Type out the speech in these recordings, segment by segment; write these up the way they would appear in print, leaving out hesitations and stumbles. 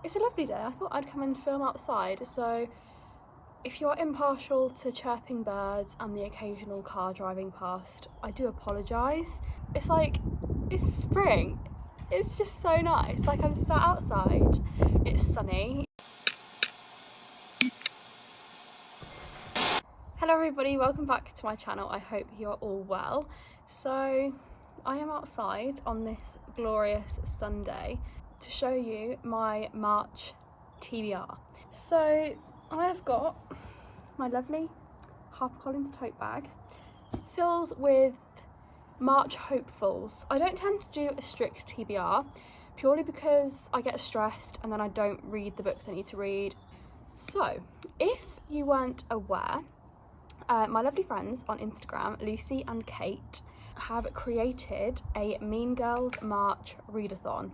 It's a lovely day. I thought I'd come and film outside, so if you're impartial to chirping birds and the occasional car driving past, I do apologise. It's like, it's spring. It's just so nice. Like, I'm sat outside, it's sunny. Hello everybody, welcome back to my channel. I hope you're all well. So I am outside on this glorious Sunday to show you my March TBR. So I have got my lovely HarperCollins tote bag filled with March hopefuls. I don't tend to do a strict TBR purely because I get stressed and then I don't read the books I need to read. So if you weren't aware, my lovely friends on Instagram, Lucy and Kate, have created a Mean Girls March readathon.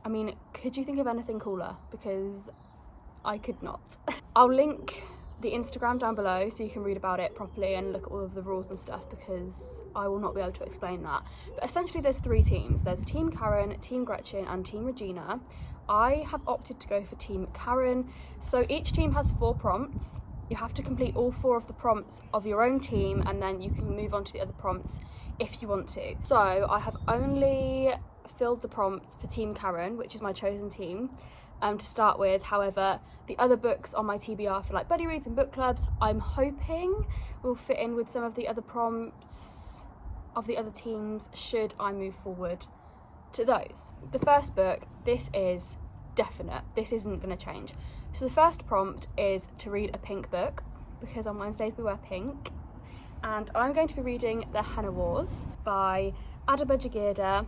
I mean, could you think of anything cooler? Because I could not. I'll link the Instagram down below so you can read about it properly and look at all of the rules and stuff, because I will not be able to explain that. But essentially there's three teams. There's Team Karen, Team Gretchen and Team Regina. I have opted to go for Team Karen. So each team has 4 prompts. You have to complete all 4 of the prompts of your own team and then you can move on to the other prompts if you want to. So I have only filled the prompts for Team Karen, which is my chosen team, to start with. However, the other books on my TBR for like buddy reads and book clubs, I'm hoping will fit in with some of the other prompts of the other teams should I move forward to those. The first book, this is definite, this isn't going to change. So the first prompt is to read a pink book, because on Wednesdays we wear pink, and I'm going to be reading The Henna Wars by Ada Budjegirda.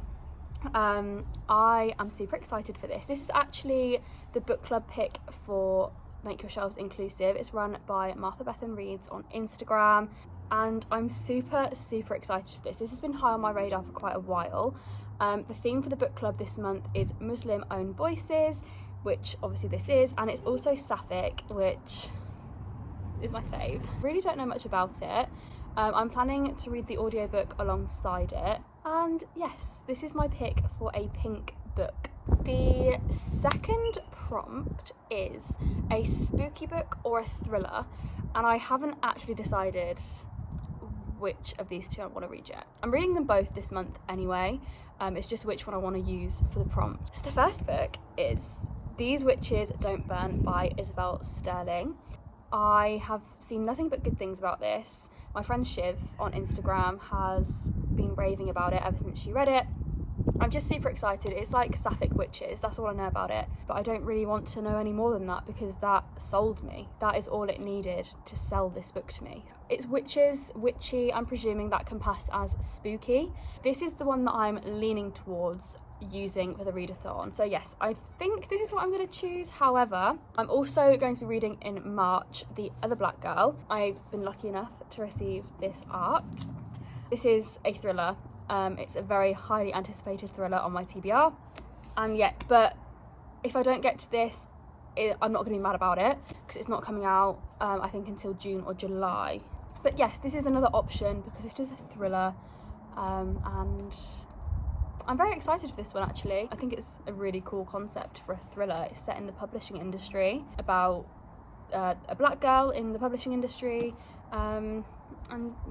I am super excited for this. This is actually the book club pick for Make Your Shelves Inclusive. It's run by Martha Bethan Reads on Instagram, and I'm super excited for this. This has been high on my radar for quite a while. The theme for the book club this month is Muslim owned voices, which obviously this is, and it's also Sapphic, which is my fave. Really don't know much about it. I'm planning to read the audiobook alongside it, and yes, this is my pick for a pink book. The second prompt is a spooky book or a thriller, and I haven't actually decided which of these two I want to read yet. I'm reading them both this month anyway, it's just which one I want to use for the prompt. So the first book is These Witches Don't Burn by Isabel Sterling. I have seen nothing but good things about this. My friend Shiv on Instagram has been raving about it ever since she read it. I'm just super excited. It's like Sapphic witches, that's all I know about it. But I don't really want to know any more than that, because that sold me. That is all it needed to sell this book to me. It's witches, witchy, I'm presuming that can pass as spooky. This is the one that I'm leaning towards using for the readathon. So yes, I think this is what I'm going to choose. However, I'm also going to be reading in March The Other Black Girl. I've been lucky enough to receive this ARC. This is a thriller. It's a very highly anticipated thriller on my TBR, and yet, but if I don't get to this, I'm not going to be mad about it, because it's not coming out I think until June or July. But yes, this is another option because it's just a thriller, and I'm very excited for this one actually. I think it's a really cool concept for a thriller. It's set in the publishing industry, about a black girl in the publishing industry, and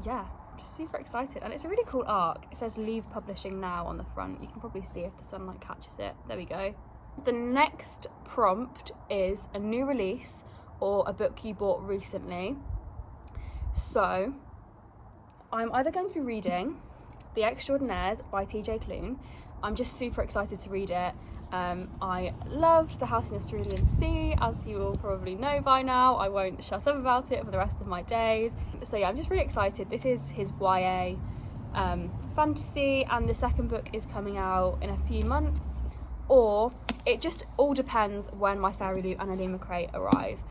yeah, just super excited. And it's a really cool arc. It says leave publishing now on the front. You can probably see if the sunlight catches it. There we go. The next prompt is a new release or a book you bought recently. So I'm either going to be reading The Extraordinaires by TJ Klune. I'm just super excited to read it. I loved The House in the Cerulean Sea, as you all probably know by now. I won't shut up about it for the rest of my days. So yeah, I'm just really excited. This is his YA fantasy, and the second book is coming out in a few months, or it just all depends when my Fairy Loot and Illuma Crate arrive.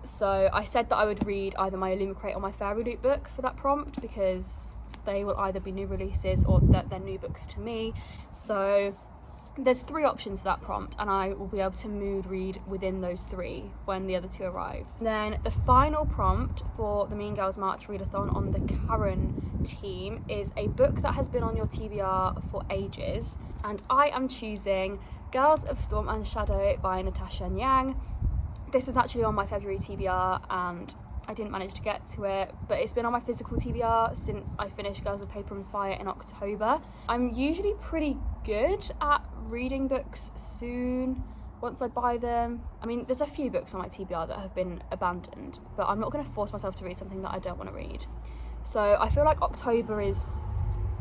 So I said that I would read either my Illuma Crate or my Fairy Loot book for that prompt, because they will either be new releases or they're new books to me. So there's 3 options for that prompt, and I will be able to mood read within those 3 when the other 2 arrive. Then the final prompt for the Mean Girls March readathon on the Karen team is a book that has been on your TBR for ages, and I am choosing Girls of Storm and Shadow by Natasha Yang. This was actually on my February TBR and I didn't manage to get to it, but it's been on my physical TBR since I finished Girls of Paper and Fire in October. I'm usually pretty good at reading books soon once I buy them. I mean, there's a few books on my TBR that have been abandoned, but I'm not going to force myself to read something that I don't want to read. So I feel like October is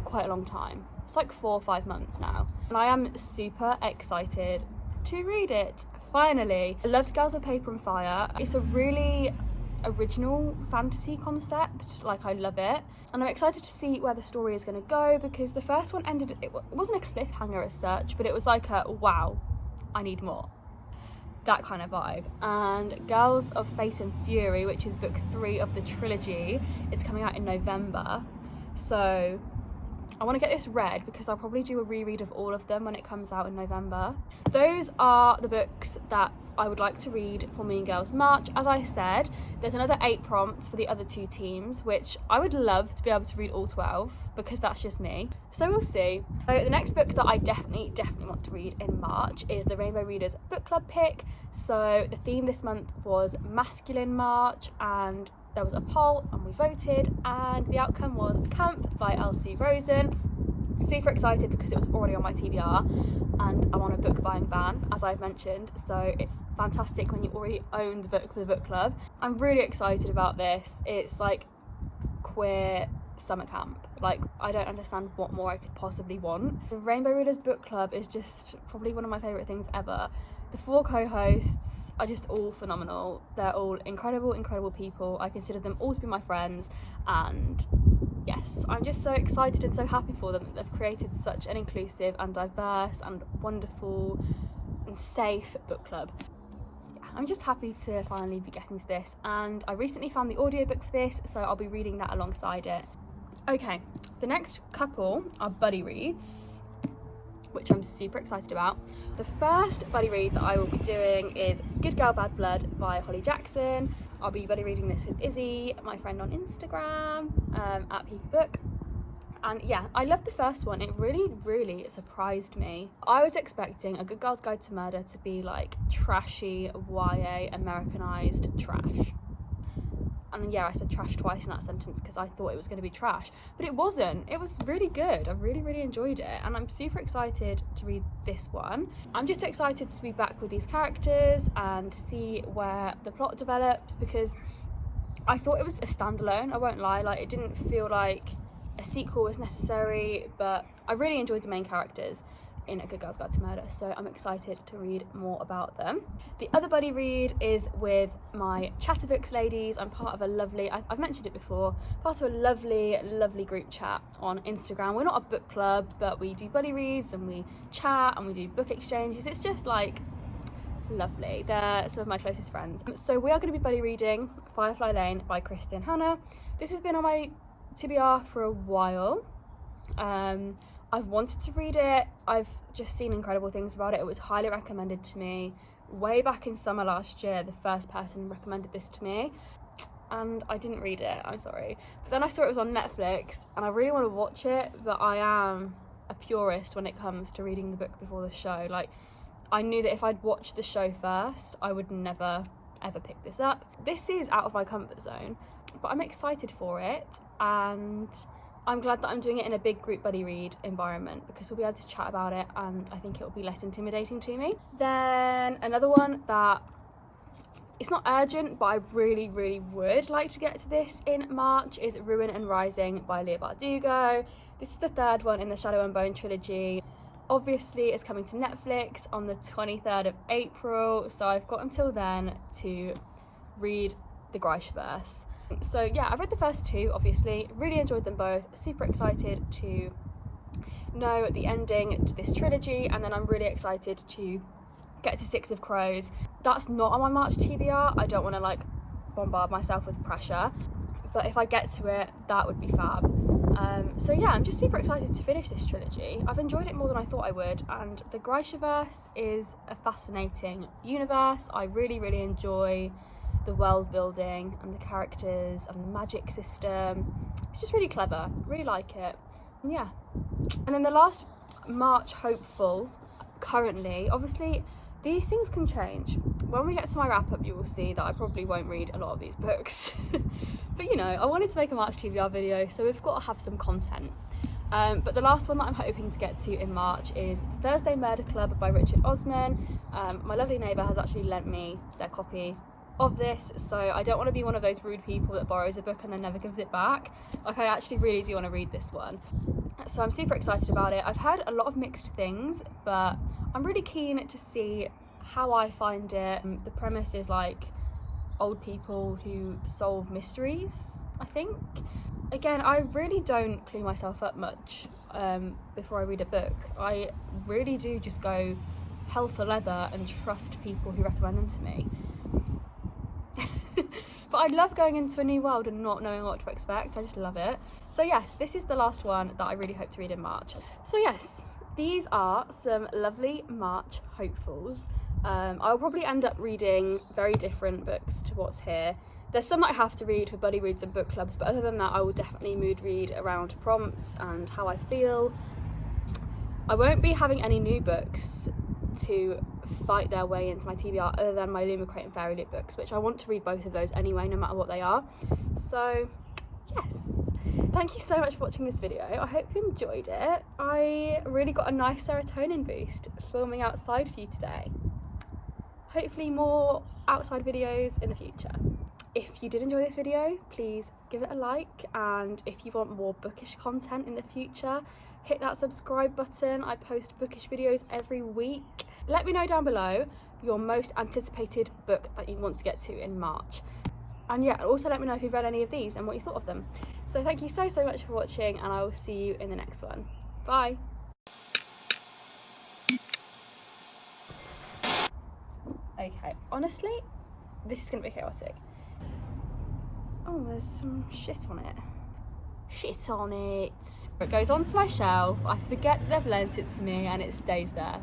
quite a long time. It's like 4 or 5 months now. And I am super excited to read it, finally. I loved Girls of Paper and Fire. It's a really original fantasy concept, like I love it. And I'm excited to see where the story is going to go, because the first one ended, it wasn't a cliffhanger as such, but it was like a, wow, I need more. That kind of vibe. And Girls of Fate and Fury, which is book 3 of the trilogy, is coming out in November. So I want to get this read because I'll probably do a reread of all of them when it comes out in November. Those are the books that I would like to read for Mean Girls March. As I said, there's another 8 prompts for the other 2 teams, which I would love to be able to read all 12 because that's just me. So we'll see. So the next book that I definitely want to read in March is the Rainbow Readers Book Club pick. So the theme this month was Masculine March, and there was a poll and we voted, and the outcome was Camp by Elsie Rosen. Super excited because it was already on my TBR and I'm on a book buying ban, as I've mentioned, so it's fantastic when you already own the book for the book club. I'm really excited about this. It's like queer summer camp. Like, I don't understand what more I could possibly want. The Rainbow Readers Book Club is just probably one of my favourite things ever. The 4 co-hosts are just all phenomenal. They're all incredible people. I consider them all to be my friends, and yes, I'm just so excited and so happy for them that they've created such an inclusive and diverse and wonderful and safe book club. Yeah, I'm just happy to finally be getting to this, and I recently found the audiobook for this, so I'll be reading that alongside it. Okay, the next couple are buddy reads, which I'm super excited about. The first buddy read that I will be doing is Good Girl Bad Blood by Holly Jackson. I'll be buddy reading this with Izzy, my friend on Instagram, at Peak Book. And yeah, I loved the first one. It really surprised me. I was expecting A Good Girl's Guide to Murder to be like trashy YA Americanized trash. And yeah, I said trash twice in that sentence because I thought it was going to be trash, but it wasn't. It was really good. I really enjoyed it, and I'm super excited to read this one. I'm just excited to be back with these characters and see where the plot develops, because I thought it was a standalone, I won't lie. Like, it didn't feel like a sequel was necessary, but I really enjoyed the main characters in A Good Girl's Guide to Murder, so I'm excited to read more about them. The other buddy read is with my Chatterbooks ladies. I'm part of a lovely, I've mentioned it before, part of a lovely group chat on Instagram. We're not a book club, but we do buddy reads and we chat and we do book exchanges. It's just like lovely. They're some of my closest friends. So we are going to be buddy reading Firefly Lane by Kristen Hanna. This has been on my TBR for a while. I've wanted to read it. I've just seen incredible things about it. It was highly recommended to me way back in summer last year. The first person recommended this to me and I didn't read it, I'm sorry. But then I saw it was on Netflix and I really want to watch it, but I am a purist when it comes to reading the book before the show. Like, I knew that if I'd watched the show first, I would never ever pick this up. This is out of my comfort zone, but I'm excited for it, and I'm glad that I'm doing it in a big group buddy read environment because we'll be able to chat about it and I think it will be less intimidating to me. Then another one that, it's not urgent, but I really would like to get to this in March, is Ruin and Rising by Leah Bardugo. This is the 3rd one in the Shadow and Bone trilogy. Obviously it's coming to Netflix on the 23rd of April, so I've got until then to read the Grishaverse. So yeah, I've read the first 2, obviously, really enjoyed them both, super excited to know the ending to this trilogy, and then I'm really excited to get to 6 of Crows. That's not on my March TBR, I don't want to like bombard myself with pressure, but if I get to it, that would be fab. So yeah, I'm just super excited to finish this trilogy. I've enjoyed it more than I thought I would, and the Grishaverse is a fascinating universe. I really enjoy the world building and the characters and the magic system. It's just really clever, really like it. And yeah. And then the last March hopeful currently, obviously these things can change. When we get to my wrap up, you will see that I probably won't read a lot of these books. But you know, I wanted to make a March TBR video, so we've got to have some content. But the last one that I'm hoping to get to in March is Thursday Murder Club by Richard Osman. My lovely neighbour has actually lent me their copy of this, so I don't want to be one of those rude people that borrows a book and then never gives it back. Like, I actually really do want to read this one, so I'm super excited about it. I've heard a lot of mixed things, but I'm really keen to see how I find it. The premise is like old people who solve mysteries, I think. Again, I really don't clue myself up much before I read a book. I really do just go hell for leather and trust people who recommend them to me. But I love going into a new world and not knowing what to expect. I just love it. So yes, this is the last one that I really hope to read in March. So yes, these are some lovely March hopefuls. I'll probably end up reading very different books to what's here. There's some that I have to read for buddy reads and book clubs, but other than that I will definitely mood read around prompts and how I feel. I won't be having any new books to fight their way into my TBR other than my Lumicrate and Fairy Loot books, which I want to read both of those anyway, no matter what they are. So yes, thank you so much for watching this video. I hope you enjoyed it. I really got a nice serotonin boost filming outside for you today. Hopefully more outside videos in the future. If you did enjoy this video, please give it a like, and if you want more bookish content in the future, hit that subscribe button. I post bookish videos every week. Let me know down below your most anticipated book that you want to get to in March. And yeah, also let me know if you've read any of these and what you thought of them. So thank you so much for watching, and I will see you in the next one. Bye. Okay, honestly, this is going to be chaotic. Oh, there's some shit on it. Shit on it. It goes onto my shelf, I forget they've lent it to me, and it stays there.